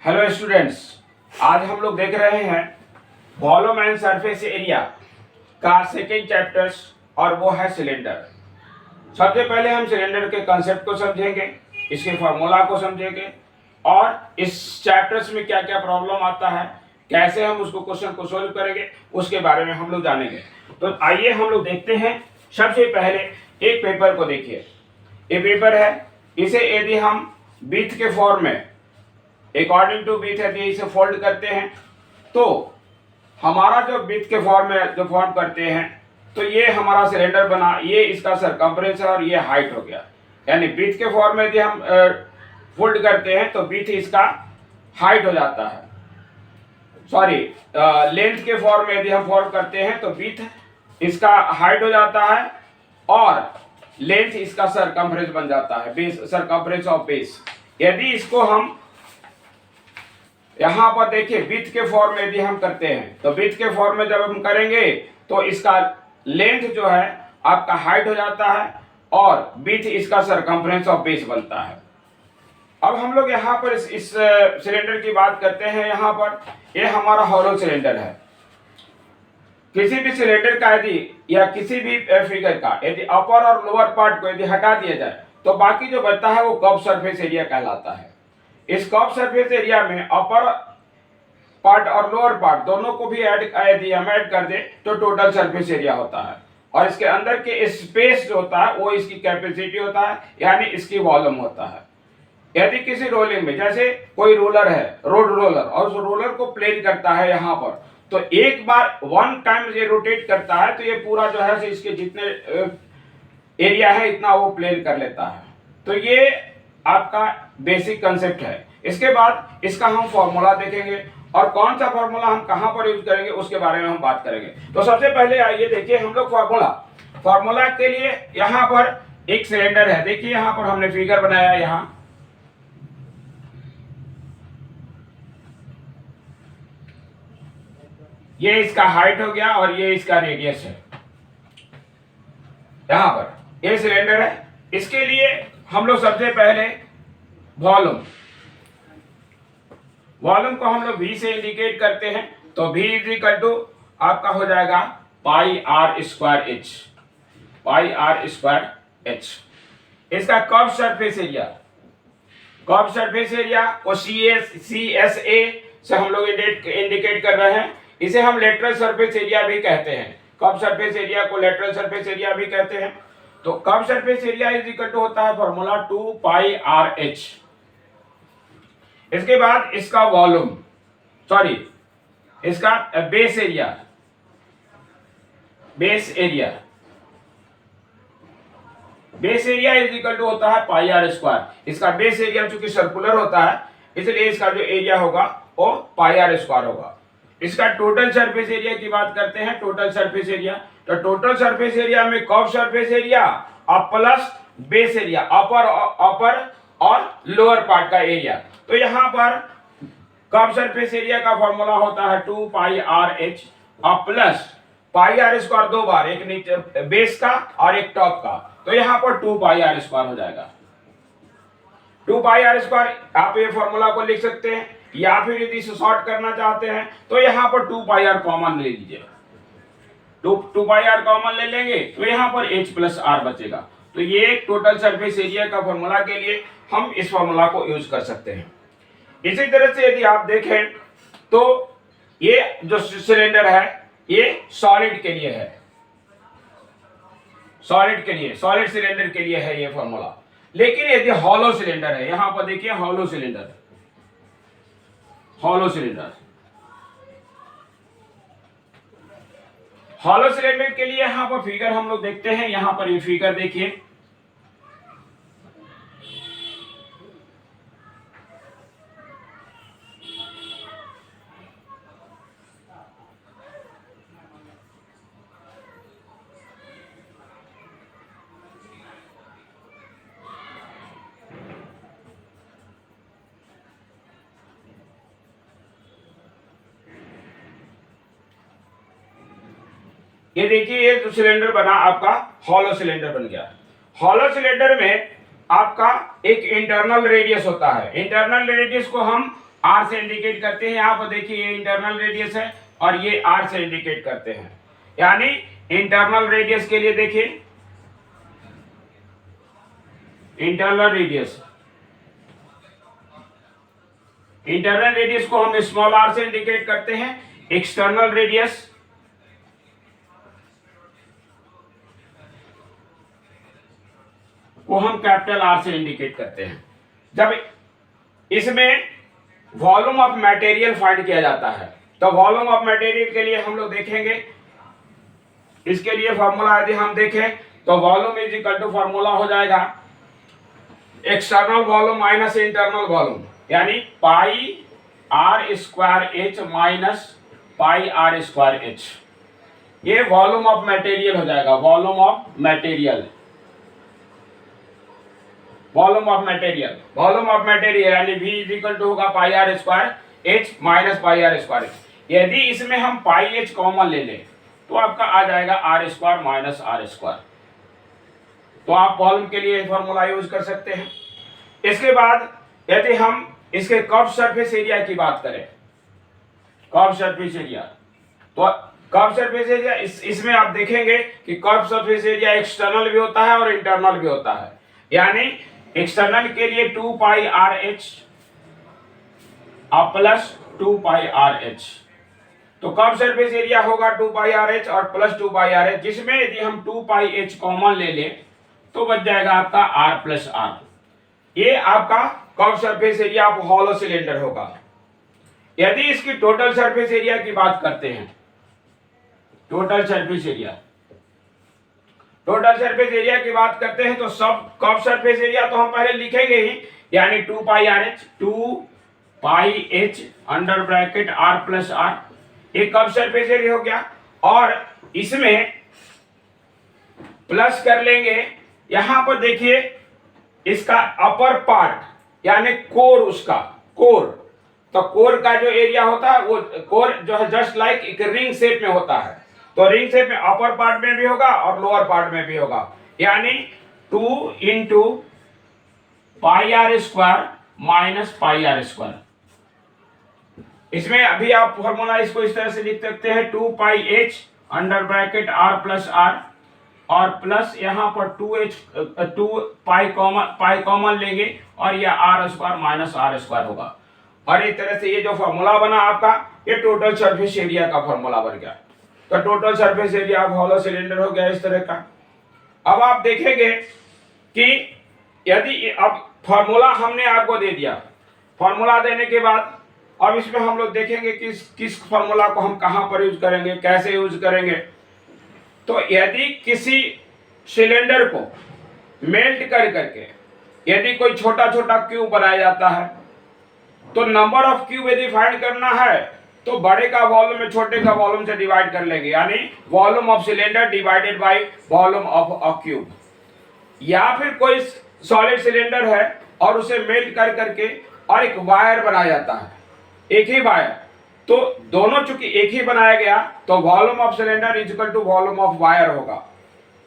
Hello students, आज हम लोग देख रहे हैं वॉल्यूम एंड सरफेस एरिया का सेकेंड चैप्टर्स और वो है सिलेंडर। सबसे पहले हम सिलेंडर के कंसेप्ट को समझेंगे, इसके फार्मूला को समझेंगे और इस चैप्टर्स में क्या क्या प्रॉब्लम आता है, कैसे हम उसको क्वेश्चन को सोल्व करेंगे, उसके बारे में हम लोग जानेंगे। तो आइए हम लोग देखते हैं। सबसे पहले एक पेपर को देखिए। ये पेपर है, इसे यदि हम बीथ के फॉर्म में अकॉर्डिंग टू बीथ यदि इसे फोल्ड करते हैं तो हमारा जो बीथ के फॉर्म में जो फॉर्म करते हैं तो ये हमारा सिलेंडर बना, ये इसका सरकमफ्रेंस है और ये हाइट हो गया। यानी बीथ के फॉर्म में यदि हम फोल्ड करते हैं तो बीथ इसका हाइट हो जाता है, सॉरी लेंथ के फॉर्म में यदि हम फोल्ड करते हैं तो बीथ इसका हाइट हो जाता है और लेंथ इसका सरकमफ्रेंस बन जाता है, बेस, सरकमफ्रेंस ऑफ बेस। यदि इसको हम यहां पर देखिए बीथ के फॉर्म में यदि हम करते हैं तो बीथ के फॉर्म में जब हम करेंगे तो इसका लेंथ जो है आपका हाइट हो जाता है और बीथ इसका सरकमफ्रेंस ऑफ बेस बनता है। अब हम लोग यहाँ पर इस सिलेंडर की बात करते हैं। यहाँ पर ये हमारा हॉलो सिलेंडर है। किसी भी सिलेंडर का यदि या किसी भी फिगर का यदि अपर और लोअर पार्ट को यदि हटा दिया जाए तो बाकी जो बचता है वो कर्व सरफेस एरिया कहलाता है। इस कर्व सरफेस एरिया में अपर पार्ट और लोअर पार्ट दोनों को भी यदि हम ऐड कर दे तो टोटल सरफेस एरिया होता है और इसके अंदर के स्पेस जो होता है वो इसकी कैपेसिटी होता है, यानी इसकी वॉल्यूम होता है। यदि किसी रोलिंग में जैसे कोई रोलर है, रोड रोलर, और उस रोलर को प्लेन करता है यहाँ पर, तो एक बार वन टाइम ये रोटेट करता है तो ये पूरा जो है इसके जितने एरिया है इतना वो प्लेन कर लेता है। तो ये आपका बेसिक कंसेप्ट है। इसके बाद इसका हम फॉर्मूला देखेंगे और कौन सा फॉर्मूला हम कहां पर यूज करेंगे उसके बारे में हम बात करेंगे। तो सबसे पहले आइए देखिए हम लोग फॉर्मूला के लिए यहां पर एक सिलेंडर है। देखिए यहां पर हमने फिगर बनाया, यहां ये इसका हाइट हो गया और ये इसका रेडियस है। यहां पर ये सिलेंडर है। इसके लिए हम लोग सबसे पहले वॉल्यूम को हम लोग V से इंडिकेट करते हैं। तो V इज इक्वल टू आपका हो जाएगा pi r square h, pi r square h. इसका कर्व सरफेस एरिया को CSA से हम लोग इंडिकेट कर रहे हैं। इसे हम लेटरल सरफेस एरिया भी कहते हैं। कर्व सरफेस एरिया को लेटरल सरफेस एरिया भी कहते हैं। तो curve surface area is equal to होता है फॉर्मूला 2 पाई आर एच। इसके बाद इसका वॉल्यूम, सॉरी इसका base area is equal to होता है पाई आर स्क्वायर। इसका बेस एरिया चूंकि सर्कुलर होता है इसलिए इसका जो एरिया होगा वो पाई आर स्क्वायर होगा। इसका टोटल सरफेस एरिया की बात करते हैं। टोटल सरफेस एरिया, तो टोटल सरफेस एरिया में कर्व सरफेस एरिया और प्लस बेस एरिया, अपर और लोअर पार्ट का एरिया। तो यहाँ पर कर्व सरफेस एरिया का फॉर्मूला होता है 2 पाई आर एच और प्लस पाई आर स्क्वायर दो बार, एक नीचे बेस का और एक टॉप का। तो यहाँ पर 2 पाई आर स्क्वायर हो जाएगा। 2 पाई आर स्क्वायर आप ये फॉर्मूला को लिख सकते हैं, या फिर यदि इसे शॉर्ट करना चाहते हैं तो यहाँ पर 2 पाई आर कॉमन ले लीजिए। 2 पाई आर कॉमन ले लेंगे तो यहाँ पर h प्लस आर बचेगा। तो ये टोटल सरफेस एरिया का फॉर्मूला के लिए हम इस फॉर्मूला को यूज कर सकते हैं। इसी तरह से यदि आप देखें तो ये जो सिलेंडर है ये सॉलिड के लिए है, सॉलिड सिलेंडर के लिए है ये फॉर्मूला। लेकिन यदि हॉलो सिलेंडर है, यहां पर देखिए हॉलो सिलेंडर के लिए यहां पर फिगर हम लोग देखते हैं। यहां पर ये फिगर देखिए, ये देखिए ये जो सिलेंडर बना आपका हॉलो सिलेंडर बन गया। हॉलो सिलेंडर में आपका एक इंटरनल रेडियस होता है। इंटरनल रेडियस को हम आर से इंडिकेट करते हैं। यहाँ पर देखिए ये इंटरनल रेडियस है और ये आर से इंडिकेट करते हैं। यानी इंटरनल रेडियस के लिए देखिए, इंटरनल रेडियस को हम स्मॉल आर से इंडिकेट करते हैं। एक्सटर्नल रेडियस को हम कैपिटल आर से इंडिकेट करते हैं। जब इसमें वॉल्यूम ऑफ मटेरियल फाइंड किया जाता है तो वॉल्यूम ऑफ मटेरियल के लिए हम लोग देखेंगे, इसके लिए फॉर्मूला यदि हम देखें तो volume is equal to formula हो जाएगा external volume minus internal volume, यानी pi r square h minus pi r square h. ये वॉल्यूम ऑफ मटेरियल हो जाएगा, वॉल्यूम ऑफ मटेरियल यानी V इज इक्वल टू होगा pi r square h minus pi r square h. यदि इसमें हम पाई H common ले लें तो आपका आ जाएगा r square minus r square. तो आप वॉल्यूम के लिए फॉर्मूला यूज कर सकते हैं। इसके बाद यदि हम इसके कर्व सरफेस एरिया की बात करें, कर्व सरफेस एरिया, तो कर्व सरफेस एरिया इसमें आप देखेंगे कि कर्व सरफेस एरिया एक्सटर्नल भी होता है और इंटरनल भी होता है। यानी एक्सटर्नल के लिए 2 pi r H plus 2 pi r H, तो कर्व सरफेस एरिया होगा 2 पाई आर एच और प्लस 2 पाई आर एच, जिसमें यदि हम 2 पाई एच कॉमन ले लें तो बच जाएगा आपका आर प्लस आर। ये आपका curve surface area of hollow cylinder होगा। यदि इसकी टोटल सरफेस एरिया की बात करते हैं, टोटल सरफेस एरिया की बात करते हैं तो सब कर्व सरफेस एरिया तो हम पहले लिखेंगे ही, यानी 2 pi r h, 2 pi h under bracket r plus r, एक कर्व सरफेस एरिया हो गया। और इसमें प्लस कर लेंगे, यहां पर देखिए इसका अपर पार्ट यानी कोर, उसका कोर, तो कोर का जो एरिया होता है वो कोर जो है जस्ट लाइक एक रिंग शेप में होता है, तो रिंग शेप में अपर पार्ट में भी होगा और लोअर पार्ट में भी होगा, यानी 2 into pi r square minus pi r square. इसमें अभी आप फॉर्मूला इसको इस तरह से लिख सकते हैं 2 pi h under bracket r plus r और प्लस यहाँ पर 2 पाई कॉमन लेंगे और यह r square minus r square होगा। और इस तरह से ये जो फॉर्मूला बना आपका, ये टोटल सरफेस एरिया का फॉर्मूला बन गया। तो total surface area of hollow cylinder हो गया इस तरह का। अब आप देखेंगे कि यदि अब फॉर्मूला हमने आपको दे दिया, फॉर्मूला देने के बाद अब इसमें हम लोग देखेंगे कि किस फॉर्मूला को हम कहां पर यूज करेंगे, कैसे यूज करेंगे। तो यदि किसी सिलेंडर को मेल्ट कर करके यदि कोई छोटा छोटा क्यूब बनाया जाता है तो नंबर ऑफ क्यूब यदि फाइंड करना है तो बड़े का वॉल्यूम में छोटे का वॉल्यूम से डिवाइड कर लेंगे, यानी volume of cylinder divided by volume of a cube. या फिर कोई सॉलिड सिलेंडर है और उसे मेल्ट कर करके और एक वायर बनाया जाता है, एक ही वायर, तो दोनों चूंकि एक ही बनाया गया तो volume of cylinder is equal to volume of wire होगा।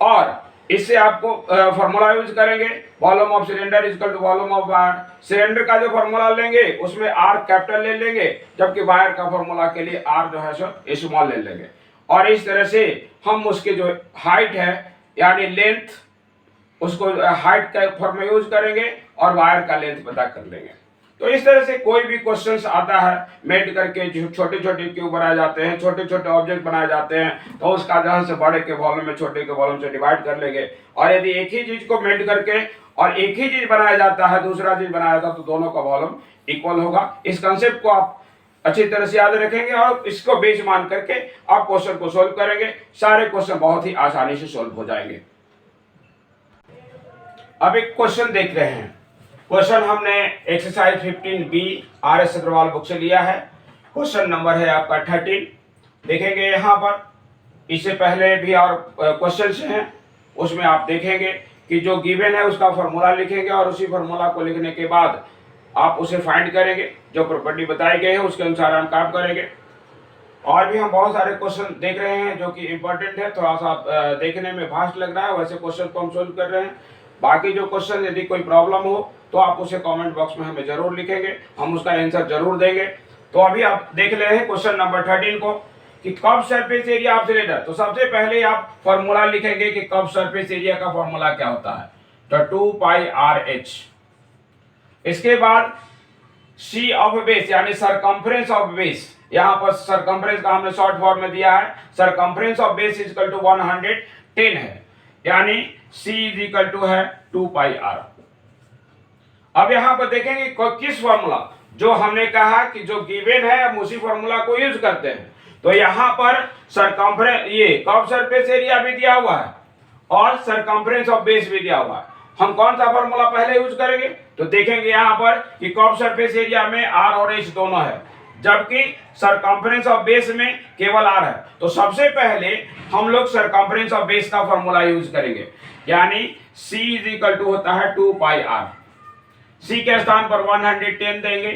और इससे आपको फॉर्मूला यूज करेंगे volume of cylinder is equal to volume of wire. Cylinder का जो फॉर्मूला लेंगे उसमें आर कैपिटल ले लेंगे, जबकि वायर का फॉर्मूला के लिए आर जो है सो स्मॉल ले लेंगे। और इस तरह से हम उसके जो हाइट है यानी लेंथ, उसको हाइट का फॉर्म में यूज करेंगे और वायर का लेंथ पता कर लेंगे। तो इस तरह से कोई भी क्वेश्चंस आता है मेल्ट करके जो छोटे छोटे क्यूब बनाए जाते हैं, छोटे छोटे ऑब्जेक्ट बनाए जाते हैं, तो उसका जहां से बड़े के वॉल्यूम में छोटे के वॉल्यूम से डिवाइड कर लेंगे। और यदि एक ही चीज को मेल्ट करके और एक ही चीज बनाया जाता है, दूसरा चीज बनाया जाता है, तो दोनों का वॉल्यूम इक्वल होगा। इस कंसेप्ट को आप अच्छी तरह से याद रखेंगे और इसको बेस मान करके आप क्वेश्चन को सोल्व करेंगे। सारे क्वेश्चन बहुत ही आसानी से सोल्व हो जाएंगे। अब एक क्वेश्चन देख रहे हैं। क्वेश्चन हमने exercise 15B RS Agarwal book से लिया है। क्वेश्चन नंबर है आपका 13। देखेंगे यहाँ पर, इससे पहले भी और क्वेश्चन हैं, उसमें आप देखेंगे कि जो गिवन है उसका फॉर्मूला लिखेंगे और उसी फॉर्मूला को लिखने के बाद आप उसे फाइंड करेंगे। जो प्रॉपर्टी बताई गई है उसके अनुसार हम काम करेंगे। और भी हम बहुत सारे क्वेश्चन देख रहे हैं जो कि इम्पोर्टेंट है, थोड़ा सा देखने में फास्ट लग रहा है, वैसे क्वेश्चन को हम सोल्व कर रहे हैं। बाकी जो क्वेश्चन यदि कोई प्रॉब्लम हो तो आप उसे कमेंट बॉक्स में हमें जरूर लिखेंगे, हम उसका आंसर जरूर देंगे। तो अभी आप देख ले हैं क्वेश्चन नंबर 13 को कि curve surface area of cylinder. तो सबसे पहले आप फॉर्मूला लिखेंगे कि कर्व सरफेस एरिया का फॉर्मूला क्या होता है, तो 2 पाई आर एच। इसके बाद सी ऑफ बेस यानी सरकमफ्रेंस ऑफ बेस, यहां पर सरकमफ्रेंस का हमने शॉर्ट फॉर्म में दिया है, circumference of base is equal to 110 है, यानी C इज इक्वल टू है 2 पाई आर। अब यहां पर देखेंगे किस फॉर्मूला, जो हमने कहा कि जो गिवन है हम उसी फॉर्मूला को यूज करते हैं। तो यहां पर सरकमफ्रेंस, ये कर्व सरफेस एरिया भी दिया हुआ है और सरकमफ्रेंस ऑफ बेस भी दिया हुआ है। हम कौन सा फॉर्मूला पहले यूज करेंगे, तो देखेंगे यहां पर कि कर्व सरफेस एरिया में r और h दोनों है, जबकि सरकमफ्रेंस ऑफ बेस में केवल r है। तो सबसे पहले हम लोग सरकमफ्रेंस ऑफ बेस का फॉर्मूला यूज करेंगे, यानी c इज इक्वल टू होता है 2 पाई r। c के स्थान पर 110 देंगे,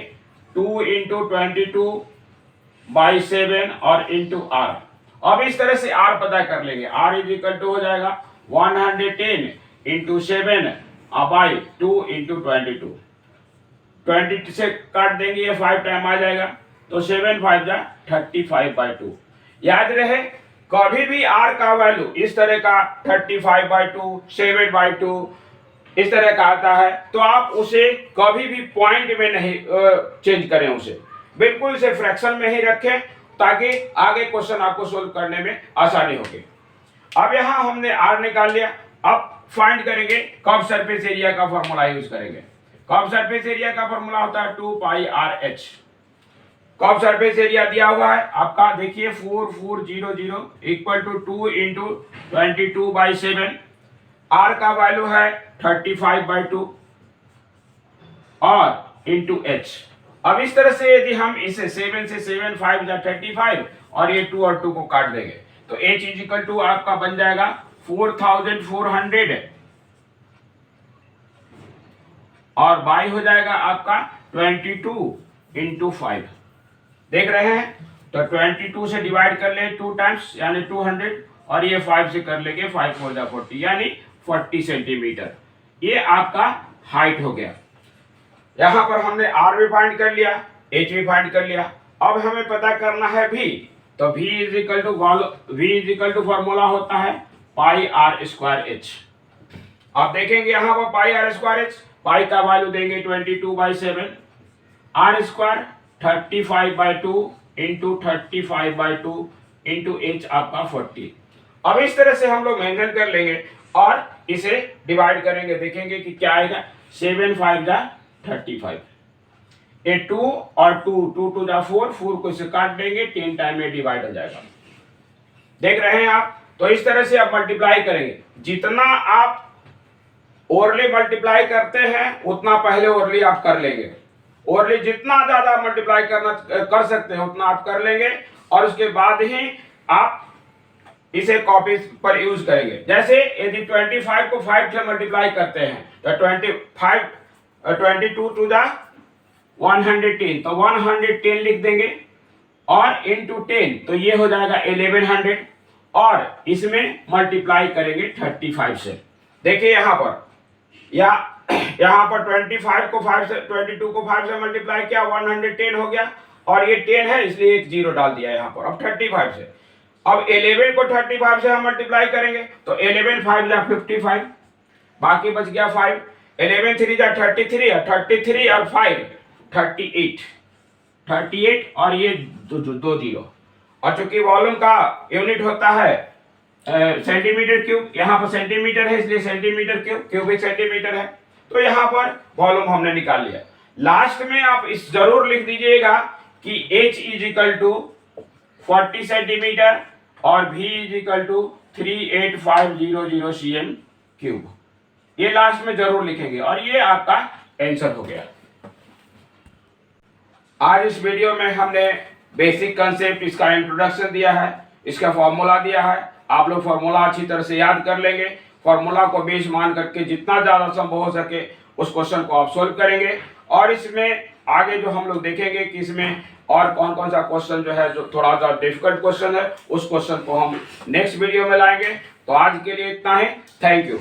2 इंटू 22 बाई 7 और इंटू r। अब इस तरह से r पता कर लेंगे, r इज इक्वल टू हो जाएगा 110 इंटू 7 बाई 2 इंटू 22। 20 से काट देंगे, ये 5 टाइम आ जाएगा, तो 7 5 जा 35 बाई 2। याद रहे कभी भी r का वैल्यू इस तरह का 35 बाई 2, 7 बाई 2 इस तरह का आता है, तो आप उसे कभी भी पॉइंट में नहीं चेंज करें, उसे बिल्कुल इसे फ्रैक्शन में ही रखें ताकि आगे क्वेश्चन आपको सोल्व करने में आसानी होगी। अब यहाँ हमने r निकाल लिया, अब फाइंड करेंगे कर्व सरफेस एरिया का फॉर्मूला यूज करेंगे। कर्व सरफेस एरिया का फॉर्मूला होता है 2 pi r h. Curve surface area दिया हुआ है आपका, देखिए 4400 equal to 2 into 22 by 7। R का वैल्यू है 35 बाई 2 और इंटू एच। अब इस तरह से यदि हम इसे 7 से 7 5 या 35 और ये 2 और 2 को काट देंगे, तो एच इज इक्वल टू आपका बन जाएगा 4400 और बाई हो जाएगा आपका 22 इंटू 5। देख रहे हैं, तो 22 से डिवाइड कर ले 2 टाइम्स यानी 200 और ये 5 से कर लेंगे 5 4 जा 40 यानी 40 सेंटीमीटर। ये आपका हाइट हो गया। यहां पर हमने r भी फाइंड कर लिया, h भी फाइंड कर लिया। अब हमें पता करना है v, तो v is equal to formula होता है पाई आर स्क्वायर h। आप देखेंगे यहां पर pi r square h, pi का वैल्यू देंगे 22 by 7, r square 35 by 2 into 35 by 2 into H आपका 40। अब इस तरह से हम लोग मेंशन कर लेंगे और इसे डिवाइड करेंगे, देखेंगे कि क्या आएगा। 7 5 जा 35, ये 2 और 2 2 जा 4 को इसे काट देंगे, 10 टाइम में डिवाइड हो जाएगा। देख रहे हैं आप, तो इस तरह से आप मल्टीप्लाई करेंगे। जितना आप ओरली मल्टीप्लाई करते हैं उतना पहले ओरली आप कर लेंगे। ओरली जितना ज्यादा मल्टीप्लाई कर सकते हैं उतना आप कर लेंगे और उसके बाद ही आप इसे कॉपी पर यूज करेंगे। जैसे यदि 25 को 5 से मल्टीप्लाई करते हैं तो 22 टू जा 110, तो 110 लिख देंगे और इंटू 10, तो ये हो जाएगा 1100 और इसमें मल्टीप्लाई करेंगे 35 से। देखिए यहाँ पर यहाँ पर 25 को 5 से 22 को 5 से मल्टीप्लाई किया, 110 हो गया और ये 10 है इसलिए एक जीरो डाल दिया यहाँ पर। अब 35 से, अब 11 को 35 से हम मल्टीप्लाई करेंगे तो 11 5 जा 55, बाकी बच गया 5, 11 3 जा 33 और 5 38 और ये दो जीरो। और चूंकि वॉल्यूम का यूनिट होता है सेंटीमीटर क्यूब, यहाँ पर सेंटीमीटर है इसलिए सेंटीमीटर क्यूबिक सेंटीमीटर है, तो यहाँ पर वॉल्यूम हमने निकाल लिया। लास्ट में आप इस जरूर लिख दीजिएगा कि h is equal to 40 centimetre और v is equal to 38500 cm cube. ये लास्ट में जरूर लिखेंगे और ये आपका आंसर हो गया। आज इस वीडियो में हमने बेसिक कंसेप्ट, इसका इंट्रोडक्शन दिया है, इसका फॉर्मूला दिया है। आप लोग फॉर्मूला अच्छी तरह से याद कर लेंगे। फॉर्मूला को बेस मान करके जितना ज़्यादा संभव हो सके उस क्वेश्चन को आप सोल्व करेंगे और इसमें आगे जो हम लोग देखेंगे कि इसमें और कौन कौन सा क्वेश्चन जो है जो थोड़ा सा डिफिकल्ट क्वेश्चन है उस क्वेश्चन को हम नेक्स्ट वीडियो में लाएंगे। तो आज के लिए इतना ही। Thank you.